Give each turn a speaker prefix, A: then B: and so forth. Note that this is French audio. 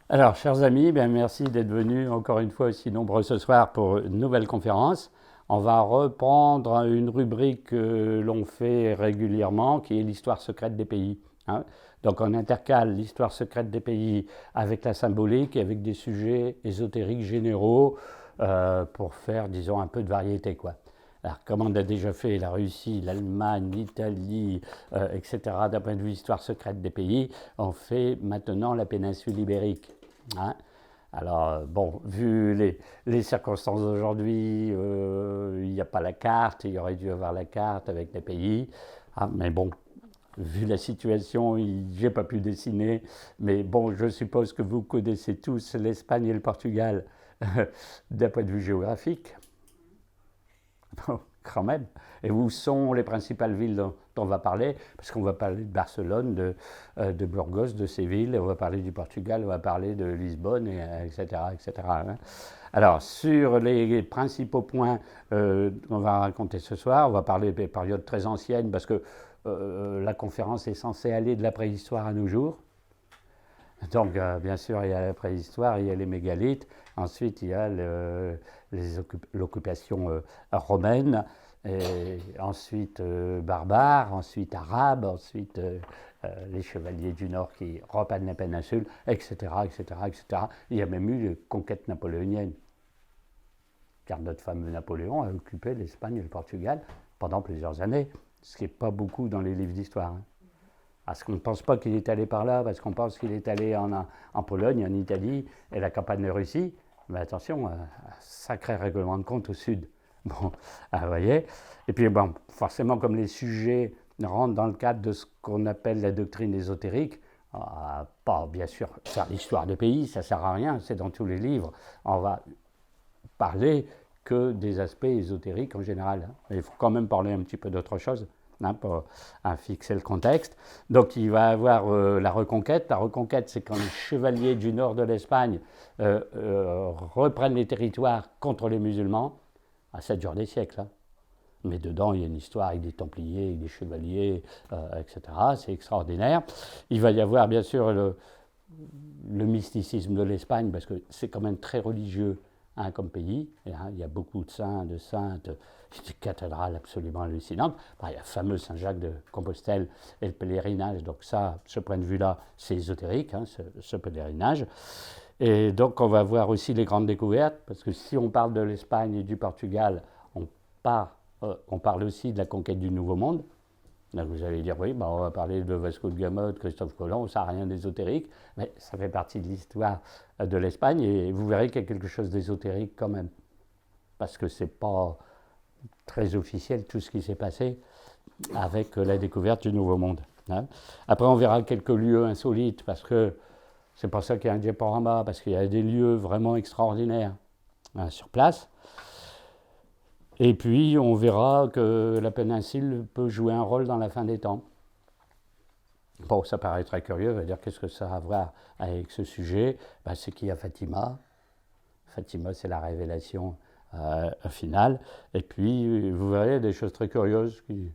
A: Alors, chers amis, bien, merci d'être venus encore une fois aussi nombreux ce soir pour une nouvelle conférence. On va reprendre une rubrique que l'on fait régulièrement, qui est l'histoire secrète des pays, hein. Donc, on intercale l'histoire secrète des pays avec la symbolique et avec des sujets ésotériques généraux pour faire, disons, un peu de variété, quoi. Alors, comme on a déjà fait la Russie, l'Allemagne, l'Italie, etc., d'un point de vue histoire secrète des pays, on fait maintenant la péninsule ibérique, hein. Alors, bon, vu les circonstances d'aujourd'hui, il n'y a pas la carte, il y aurait dû avoir la carte avec les pays, hein, mais bon, vu la situation, j'ai pas pu dessiner, mais bon, je suppose que vous connaissez tous l'Espagne et le Portugal d'un point de vue géographique. Quand même. Et où sont les principales villes dont on va parler? Parce qu'on va parler de Barcelone, de Burgos, de Séville, on va parler du Portugal, on va parler de Lisbonne, etc., etc., hein. Alors, sur les principaux points qu'on va raconter ce soir, on va parler des périodes très anciennes, parce que la conférence est censée aller de la préhistoire à nos jours. Donc, bien sûr, il y a la préhistoire, il y a les mégalithes. Ensuite, il y a l'occupation romaine. Et ensuite, barbare. Ensuite, arabe. Ensuite, les chevaliers du Nord qui reprennent la péninsule, etc., etc., etc. Il y a même eu les conquêtes napoléoniennes. Car notre fameux Napoléon a occupé l'Espagne et le Portugal pendant plusieurs années, ce qui n'est pas beaucoup dans les livres d'histoire, hein. Parce qu'on ne pense pas qu'il est allé par là, parce qu'on pense qu'il est allé en Pologne, en Italie, et la campagne de Russie. Mais attention, un sacré règlement de compte au sud. Bon, vous voyez. Et puis, bon, forcément, comme les sujets rentrent dans le cadre de ce qu'on appelle la doctrine ésotérique, pas bien sûr faire l'histoire des pays, ça ne sert à rien, c'est dans tous les livres. On va parler que des aspects ésotériques en général, hein. Mais il faut quand même parler un petit peu d'autre chose, hein, pour fixer le contexte. Donc il va y avoir la reconquête. La reconquête, c'est quand les chevaliers du nord de l'Espagne reprennent les territoires contre les musulmans. Ah, ça dure des siècles, hein. Mais dedans, il y a une histoire avec des Templiers, avec des chevaliers, etc. C'est extraordinaire. Il va y avoir bien sûr le mysticisme de l'Espagne, parce que c'est quand même très religieux, hein, comme pays, et, hein, il y a beaucoup de saints, de saintes, des cathédrales absolument hallucinantes. Il y a le fameux Saint-Jacques de Compostelle et le pèlerinage, donc ça, ce point de vue-là, c'est ésotérique, hein, ce pèlerinage. Et donc on va voir aussi les grandes découvertes, parce que si on parle de l'Espagne et du Portugal, on parle aussi de la conquête du Nouveau Monde. Là, vous allez dire, oui, on va parler de Vasco de Gama, de Christophe Colomb, ça n'a rien d'ésotérique, mais ça fait partie de l'histoire de l'Espagne, et vous verrez qu'il y a quelque chose d'ésotérique quand même, parce que c'est pas très officiel tout ce qui s'est passé avec la découverte du Nouveau Monde, hein. Après, on verra quelques lieux insolites, parce que c'est pour ça qu'il y a un diaporama, parce qu'il y a des lieux vraiment extraordinaires, hein, sur place. Et puis, on verra que la péninsule peut jouer un rôle dans la fin des temps. Bon, ça paraît très curieux, on va dire qu'est-ce que ça a à voir avec ce sujet? C'est qu'il y a Fatima. Fatima, c'est la révélation finale. Et puis, vous verrez des choses très curieuses